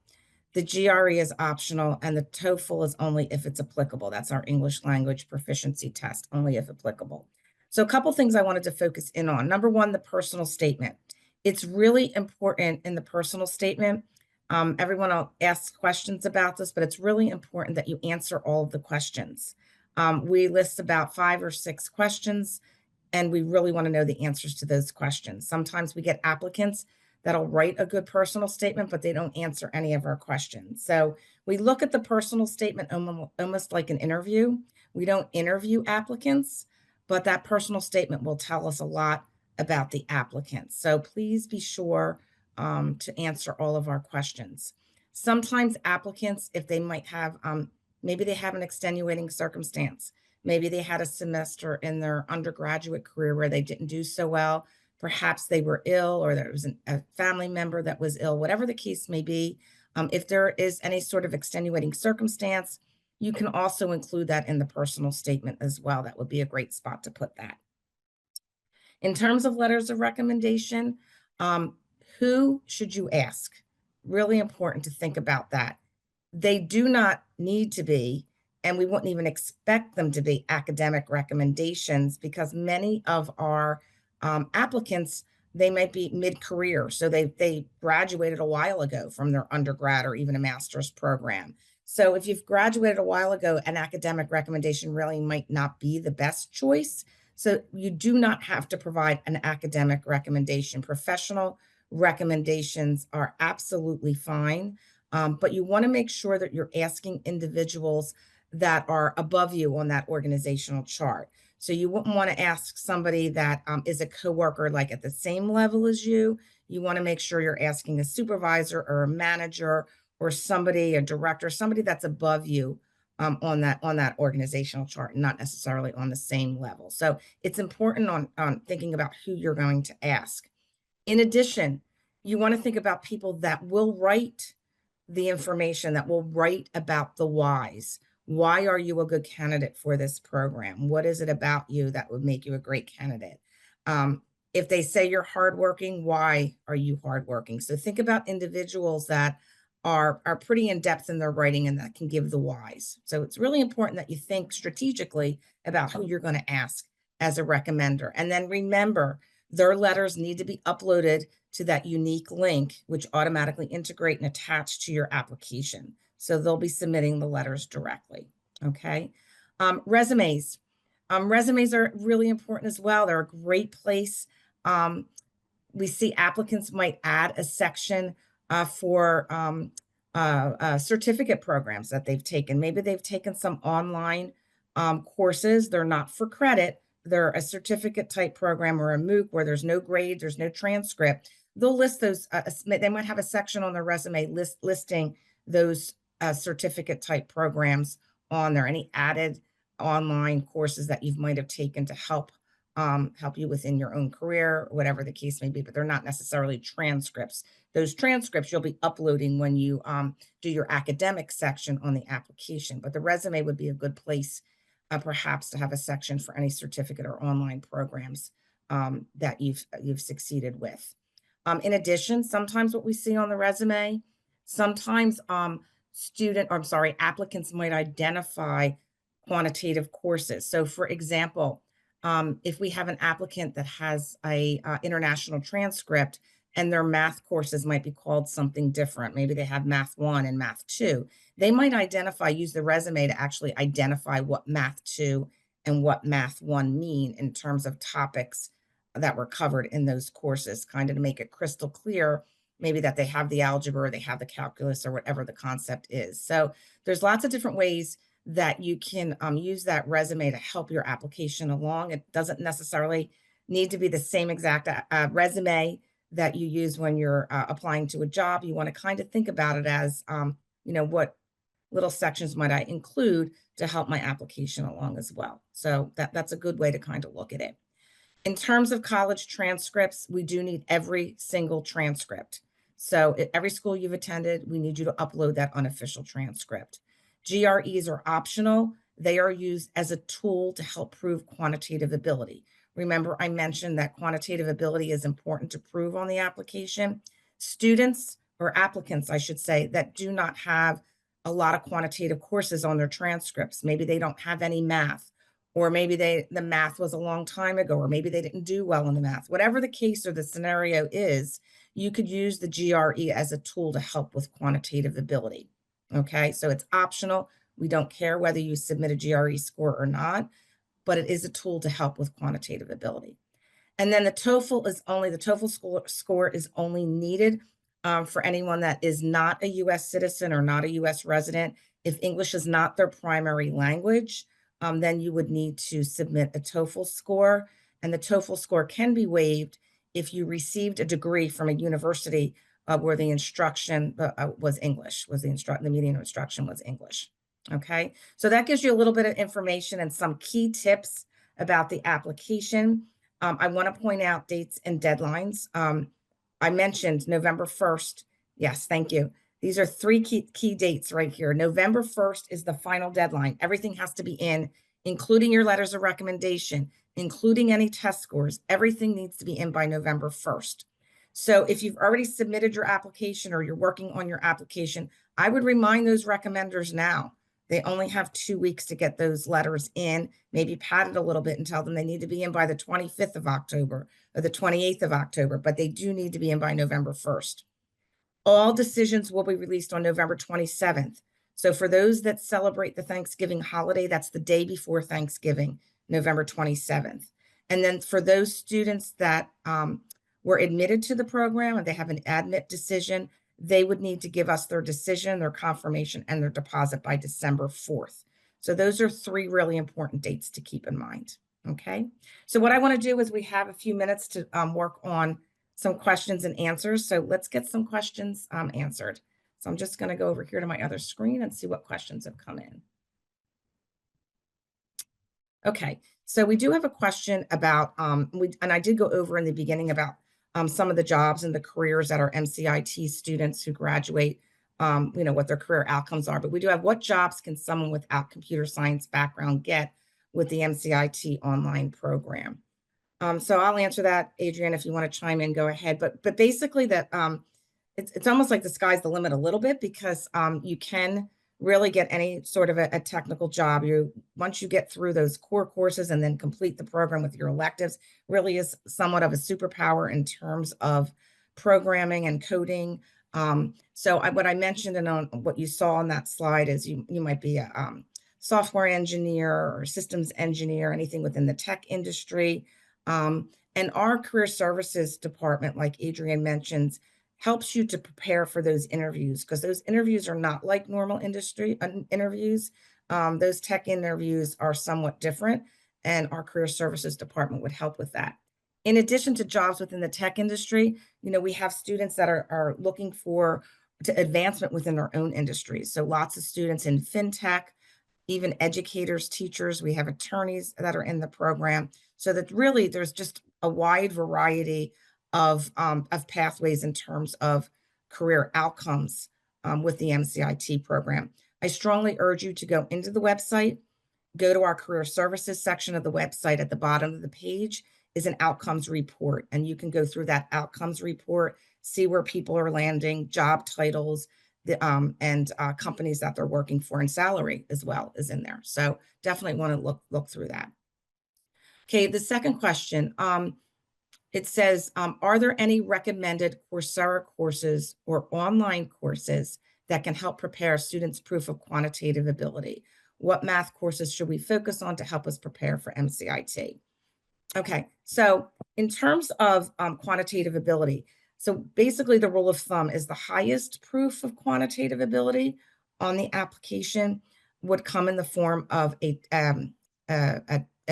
The GRE is optional, and the TOEFL is only if it's applicable. That's our English language proficiency test, only if applicable. So a couple things I wanted to focus in on. Number one, the personal statement. It's really important in the personal statement. Everyone will ask questions about this, but it's really important that you answer all of the questions. We list about 5 or 6 questions, and we really want to know the answers to those questions. Sometimes we get applicants that'll write a good personal statement, but they don't answer any of our questions. So we look at the personal statement almost like an interview. We don't interview applicants, but that personal statement will tell us a lot about the applicant. So please be sure to answer all of our questions. Sometimes applicants, if they might have, maybe they have an extenuating circumstance. Maybe they had a semester in their undergraduate career where they didn't do so well. Perhaps they were ill, or there was a family member that was ill, whatever the case may be. If there is any sort of extenuating circumstance, you can also include that in the personal statement as well. That would be a great spot to put that. In terms of letters of recommendation, um, who should you ask? Really important to think about that. They do not need to be, and we wouldn't even expect them to be academic recommendations, because many of our applicants, they might be mid-career. So they graduated a while ago from their undergrad or even a master's program. So if you've graduated a while ago, an academic recommendation really might not be the best choice. So you do not have to provide an academic recommendation. Professional recommendations are absolutely fine. But you want to make sure that you're asking individuals that are above you on that organizational chart. So you wouldn't want to ask somebody that is a coworker like at the same level as you. You want to make sure you're asking a supervisor or a manager or somebody, a director, somebody that's above you on that organizational chart, not necessarily on the same level. So it's important on thinking about who you're going to ask. In addition, you want to think about people that will write the information, that will write about the whys. Why are you a good candidate for this program? What is it about you that would make you a great candidate? If they say you're hardworking, why are you hardworking? So think about individuals that are pretty in depth in their writing and that can give the whys. So it's really important that you think strategically about who you're going to ask as a recommender. And then remember, their letters need to be uploaded to that unique link, which automatically integrate and attach to your application. So they'll be submitting the letters directly. Okay. Resumes. Resumes are really important as well. They're a great place. We see applicants might add a section for certificate programs that they've taken. Maybe they've taken some online courses. They're not for credit. They're a certificate type program or a MOOC where there's no grades, there's no transcript. They'll list those, they might have a section on their resume listing those certificate type programs on there, any added online courses that you might have taken to help you within your own career, whatever the case may be, but they're not necessarily transcripts. Those transcripts you'll be uploading when you do your academic section on the application, but the resume would be a good place perhaps to have a section for any certificate or online programs that you've succeeded with. In addition, sometimes what we see on the resume, sometimes applicants might identify quantitative courses. So for example, if we have an applicant that has a international transcript and their math courses might be called something different, maybe they have Math 1 and Math 2, they might use the resume to actually identify what Math 2 and what Math 1 mean in terms of topics that were covered in those courses, kind of to make it crystal clear, maybe that they have the algebra, or they have the calculus, or whatever the concept is. So there's lots of different ways that you can use that resume to help your application along. It doesn't necessarily need to be the same exact resume that you use when you're applying to a job. You want to kind of think about it as, what little sections might I include to help my application along as well. So that's a good way to kind of look at it. In terms of college transcripts, we do need every single transcript. So at every school you've attended, we need you to upload that unofficial transcript. GREs are optional. They are used as a tool to help prove quantitative ability. Remember, I mentioned that quantitative ability is important to prove on the application. Students, or applicants, I should say, that do not have a lot of quantitative courses on their transcripts. Maybe they don't have any math, or maybe the math was a long time ago, or maybe they didn't do well in the math. Whatever the case or the scenario is, you could use the GRE as a tool to help with quantitative ability. Okay, so it's optional. We don't care whether you submit a GRE score or not, but it is a tool to help with quantitative ability. And then the TOEFL score is only needed for anyone that is not a US citizen or not a US resident. If English is not their primary language, then you would need to submit a TOEFL score. And the TOEFL score can be waived if you received a degree from a university where the instruction was English, the medium of instruction was English. Okay, so that gives you a little bit of information and some key tips about the application. I want to point out dates and deadlines. I mentioned November 1st. Yes, thank you. These are three key dates right here. November 1st is the final deadline. Everything has to be in, including your letters of recommendation, including any test scores. Everything needs to be in by November 1st. So if you've already submitted your application or you're working on your application, I would remind those recommenders now. They only have 2 weeks to get those letters in, maybe pad it a little bit and tell them they need to be in by the 25th of October or the 28th of October, but they do need to be in by November 1st. All decisions will be released on November 27th. So for those that celebrate the Thanksgiving holiday, that's the day before Thanksgiving, November 27th. And then for those students that were admitted to the program and they have an admit decision, they would need to give us their decision, their confirmation, and their deposit by December 4th. So those are three really important dates to keep in mind. Okay. So what I want to do is we have a few minutes to work on some questions and answers. So let's get some questions answered. So I'm just going to go over here to my other screen and see what questions have come in. Okay, so we do have a question about, and I did go over in the beginning about some of the jobs and the careers that our MCIT students who graduate, what their career outcomes are. But we do have, what jobs can someone without computer science background get with the MCIT Online program? So I'll answer that, Adrienne, if you want to chime in, go ahead. But basically that it's almost like the sky's the limit a little bit, because you can really get any sort of a technical job. Once you get through those core courses and then complete the program with your electives, really is somewhat of a superpower in terms of programming and coding. What I mentioned and on what you saw on that slide is you might be a software engineer or systems engineer, anything within the tech industry. And our career services department, like Adrienne mentions, helps you to prepare for those interviews, because those interviews are not like normal industry interviews. Those tech interviews are somewhat different, and our career services department would help with that. In addition to jobs within the tech industry, we have students that are looking for to advancement within their own industries. So lots of students in fintech, even educators, teachers. We have attorneys that are in the program. So that really there's just a wide variety of pathways in terms of career outcomes with the MCIT program. I strongly urge you to go into the website, go to our career services section of the website. At the bottom of the page is an outcomes report, and you can go through that outcomes report, see where people are landing, job titles, and companies that they're working for, and salary as well is in there. So definitely want to look through that. Okay, the second question. It says, are there any recommended Coursera courses or online courses that can help prepare students' proof of quantitative ability? What math courses should we focus on to help us prepare for MCIT? Okay, so in terms of quantitative ability, so basically the rule of thumb is the highest proof of quantitative ability on the application would come in the form of a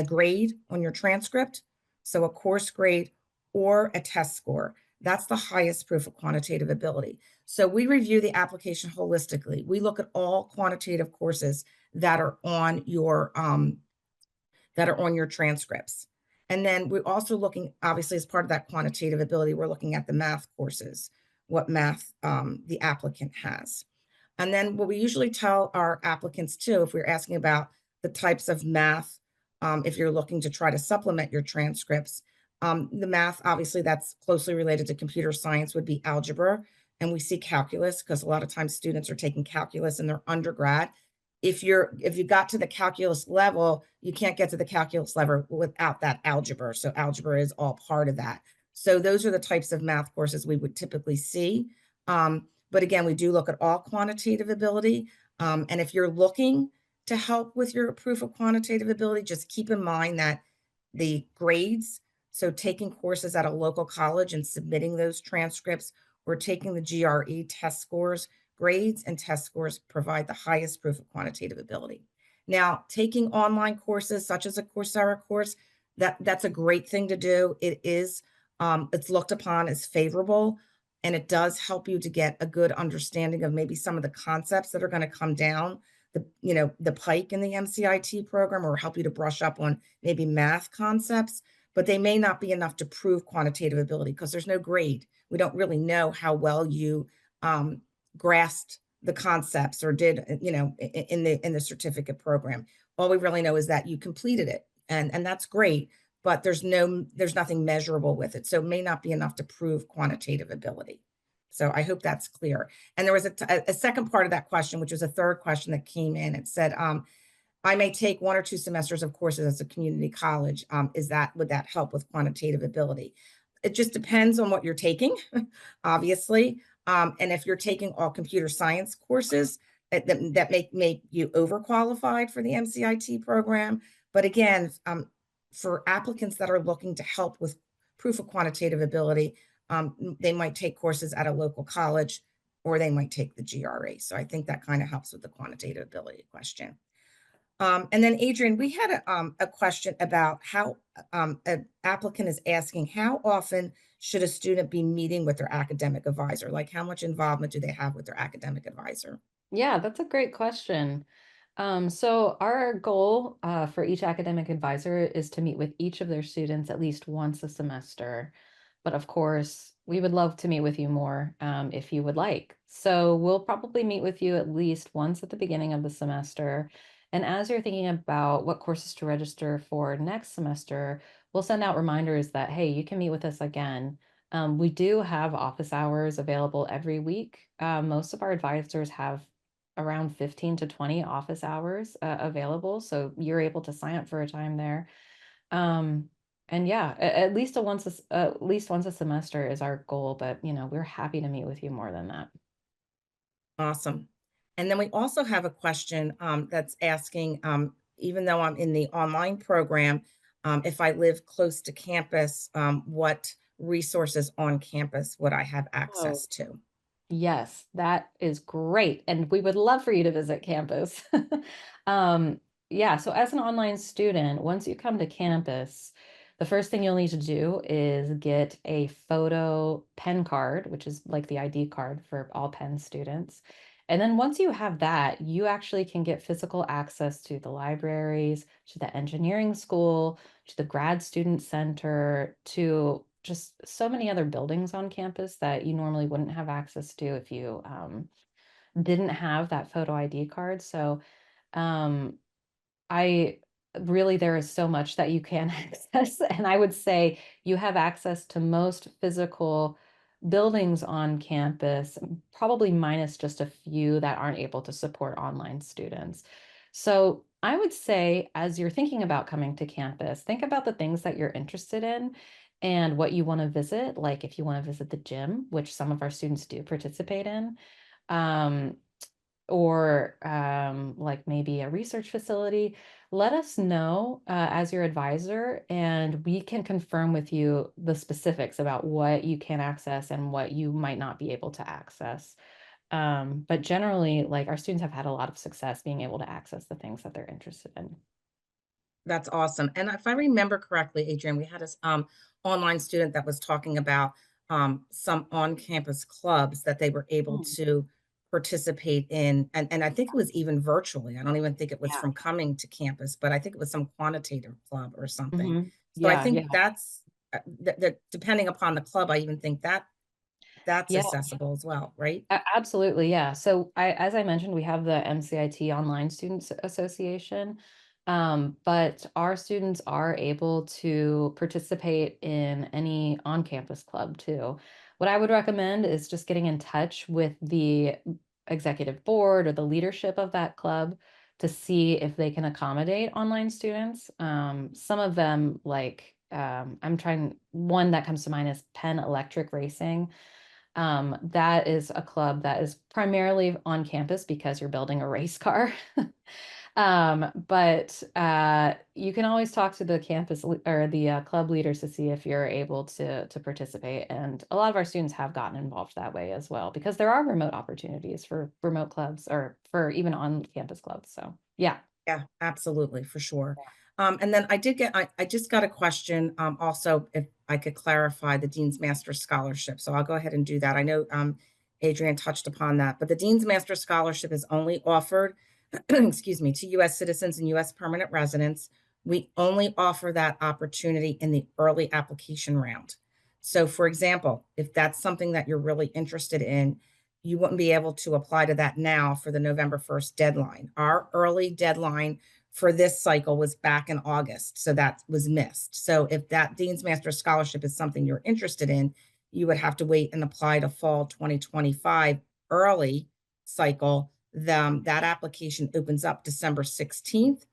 grade on your transcript, so a course grade or a test score. That's the highest proof of quantitative ability. So we review the application holistically. We look at all quantitative courses that are on your transcripts. And then we're also looking, obviously, as part of that quantitative ability, we're looking at the math courses, what math the applicant has. And then what we usually tell our applicants too, if we're asking about the types of math, if you're looking to try to supplement your transcripts, the math, obviously, that's closely related to computer science would be algebra. And we see calculus because a lot of times students are taking calculus in their undergrad. If you got to the calculus level, you can't get to the calculus level without that algebra. So algebra is all part of that. So those are the types of math courses we would typically see. But again, we do look at all quantitative ability. And if you're looking to help with your proof of quantitative ability, just keep in mind that the grades, so taking courses at a local college and submitting those transcripts or taking the GRE test scores, grades and test scores provide the highest proof of quantitative ability. Now, taking online courses such as a Coursera course, that's a great thing to do. It's looked upon as favorable, and it does help you to get a good understanding of maybe some of the concepts that are going to come down the pike in the MCIT program, or help you to brush up on maybe math concepts, but they may not be enough to prove quantitative ability because there's no grade. We don't really know how well you grasped the concepts or did, in the certificate program. All we really know is that you completed it, and that's great, but there's nothing measurable with it. So it may not be enough to prove quantitative ability. So I hope that's clear. And there was a second part of that question, which was a third question that came in. It said, I may take 1 or 2 semesters of courses as a community college. Would that help with quantitative ability? It just depends on what you're taking, obviously. And if you're taking all computer science courses, that make you overqualified for the MCIT program. But again, for applicants that are looking to help with proof of quantitative ability, they might take courses at a local college, or they might take the GRE. So I think that kind of helps with the quantitative ability question. And then Adrienne, we had a question about how an applicant is asking, how often should a student be meeting with their academic advisor? Like, how much involvement do they have with their academic advisor? Yeah, that's a great question. So our goal for each academic advisor is to meet with each of their students at least once a semester. But of course, we would love to meet with you more if you would like. So we'll probably meet with you at least once at the beginning of the semester. And as you're thinking about what courses to register for next semester, we'll send out reminders that, hey, you can meet with us again. We do have office hours available every week. Most of our advisors have around 15 to 20 office hours available. So you're able to sign up for a time there. And yeah, at least at least once a semester is our goal, but we're happy to meet with you more than that. Awesome. And then we also have a question that's asking, even though I'm in the online program, if I live close to campus, what resources on campus would I have Oh, access to? Yes, that is great. And we would love for you to visit campus. Um, yeah, so as an online student, once you come to campus, the first thing you'll need to do is get a photo Penn card, which is like the ID card for all Penn students. And then once you have that, you actually can get physical access to the libraries, to the engineering school, to the grad student center, to just so many other buildings on campus that you normally wouldn't have access to if you didn't have that photo ID card. So um, I really, there is so much that you can access. And I would say you have access to most physical buildings on campus, probably minus just a few that aren't able to support online students. So I would say, as you're thinking about coming to campus, think about the things that you're interested in and what you want to visit. Like if you want to visit the gym, which some of our students do participate in. Um, or like maybe a research facility, let us know as your advisor, and we can confirm with you the specifics about what you can access and what you might not be able to access. But generally, like our students have had a lot of success being able to access the things that they're interested in. That's awesome. And if I remember correctly, Adrienne, we had this online student that was talking about some on-campus clubs that they were able Mm. to participate in. And I think it was even virtually. I don't even think it was Yeah. from coming to campus, but I think it was some quantitative club or something. So I Yeah, think yeah, that's that depending upon the club, I even think that that's yeah. accessible as well, right? Absolutely, yeah. So as I mentioned, we have the MCIT Online Students Association, but our students are able to participate in any on-campus club too. What I would recommend is just getting in touch with the executive board or the leadership of that club to see if they can accommodate online students. Some of them, like one that comes to mind is Penn Electric Racing. That is a club that is primarily on campus because you're building a race car. But you can always talk to the or the club leaders to see if you're able to participate. And a lot of our students have gotten involved that way as well, because there are remote opportunities for remote clubs or for even on-campus clubs. So yeah. Yeah, absolutely, for sure. And then I just got a question, also if I could clarify the Dean's Master Scholarship. So I'll go ahead and do that. I know Adrienne touched upon that, but the Dean's Master Scholarship is only offered, excuse me, to US citizens and US permanent residents. We only offer that opportunity in the early application round. So for example, if that's something that you're really interested in, you wouldn't be able to apply to that now for the November 1st deadline. Our early deadline for this cycle was back in August, so that was missed. So if that Dean's Master Scholarship is something you're interested in, you would have to wait and apply to fall 2025 early cycle. That application opens up December 16th.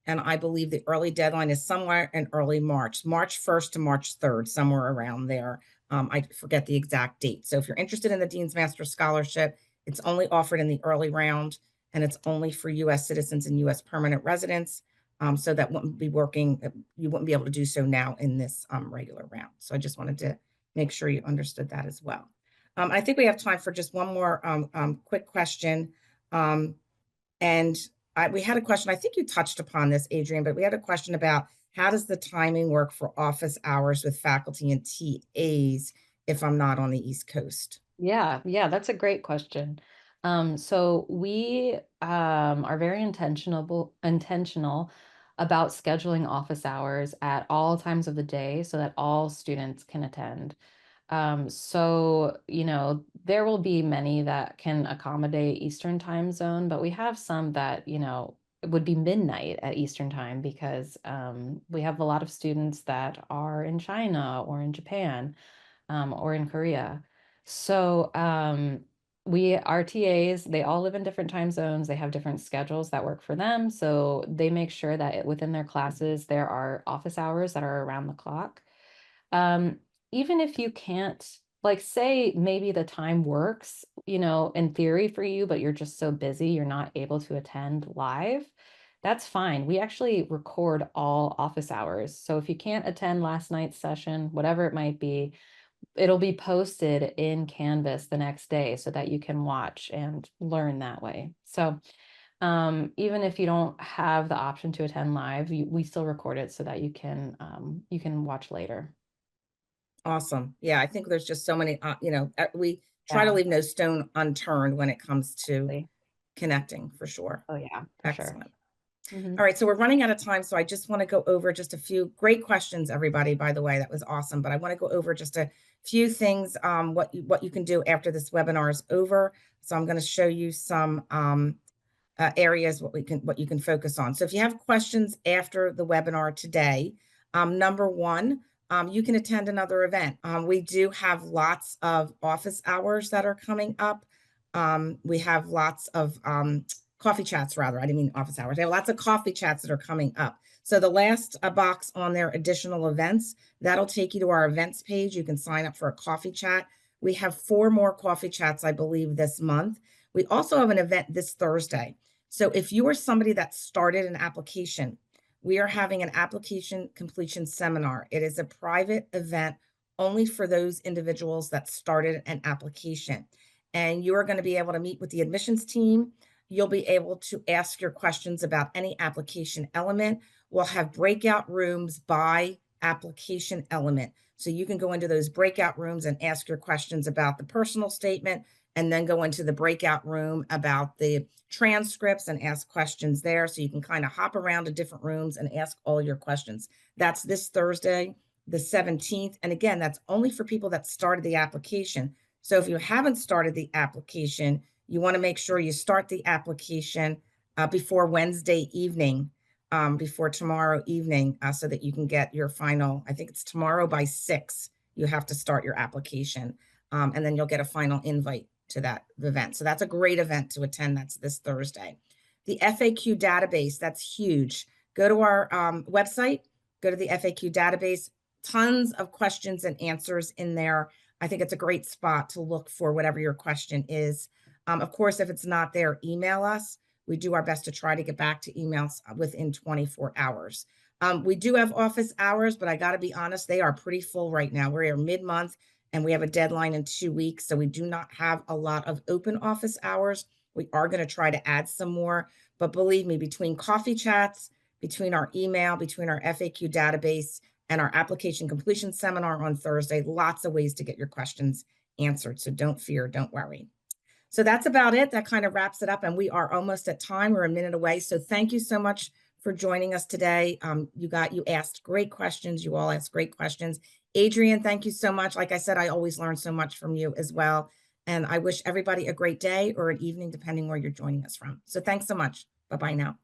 And I believe the early deadline is somewhere in early March, March 1st to March 3rd, somewhere around there. I forget the exact date. So if you're interested in the Dean's Master Scholarship, it's only offered in the early round, and it's only for US citizens and US permanent residents. So that wouldn't be working, you wouldn't be able to do so now in this regular round. So I just wanted to make sure you understood that as well. I think we have time for just one more quick question. Um, and we had a question, I think you touched upon this, Adrienne, but we had a question about how does the timing work for office hours with faculty and TAs if I'm not on the East Coast? Yeah, yeah, that's a great question. So we are very intentional about scheduling office hours at all times of the day so that all students can attend. So, there will be many that can accommodate Eastern time zone, but we have some that, it would be midnight at Eastern time because we have a lot of students that are in China or in Japan or in Korea. So our TAs, they all live in different time zones. They have different schedules that work for them. So they make sure that within their classes, there are office hours that are around the clock. Um, Even if you can't, like, say maybe the time works, in theory for you, but you're just so busy, you're not able to attend live, that's fine. We actually record all office hours. So if you can't attend last night's session, whatever it might be, it'll be posted in Canvas the next day so that you can watch and learn that way. So even if you don't have the option to attend live, we still record it so that you can watch later. Awesome. Yeah, I think there's just so many, we try to Yeah, leave no stone unturned when it comes to exactly. connecting for sure. Oh yeah, for sure. Excellent. Hmm. All right, so we're running out of time, so I just want to go over just a few great questions, everybody, by the way. That was awesome, but I want to go over just a few things, what you can do after this webinar is over. So I'm going to show you some areas what you can focus on. So if you have questions after the webinar today, number one, you can attend another event. We do have lots of office hours that are coming up. We have lots of coffee chats, rather. I didn't mean office hours. We have lots of coffee chats that are coming up. So the last box on their additional events, that'll take you to our events page. You can sign up for a coffee chat. We have 4 more coffee chats, I believe, this month. We also have an event this Thursday. So if you are somebody that started an application, we are having an application completion seminar. It is a private event only for those individuals that started an application. And you are going to be able to meet with the admissions team. You'll be able to ask your questions about any application element. We'll have breakout rooms by application element. So you can go into those breakout rooms and ask your questions about the personal statement, and then go into the breakout room about the transcripts and ask questions there. So you can kind of hop around to different rooms and ask all your questions. That's this Thursday, the 17th. And again, that's only for people that started the application. So if you haven't started the application, you want to make sure you start the application before Wednesday evening, before tomorrow evening, so that you can get your final, I think it's tomorrow by 6, you have to start your application. And then you'll get a final invite to that event. So that's a great event to attend. That's this Thursday. The FAQ database, that's huge. Go to our website, go to the FAQ database, tons of questions and answers in there. I think it's a great spot to look for whatever your question is. Of course, if it's not there, email us. We do our best to try to get back to emails within 24 hours. We do have office hours, but I got to be honest, they are pretty full right now. We're mid-month and we have a deadline in 2 weeks. So we do not have a lot of open office hours. We are going to try to add some more, but believe me, between coffee chats, between our email, between our FAQ database and our application completion seminar on Thursday, lots of ways to get your questions answered. So don't fear, don't worry. So that's about it. That kind of wraps it up. And we are almost at time. We're a minute away. So thank you so much for joining us today. You asked great questions. You all asked great questions. Adrienne, thank you so much. Like I said, I always learn so much from you as well. And I wish everybody a great day or an evening, depending where you're joining us from. So thanks so much. Bye-bye now.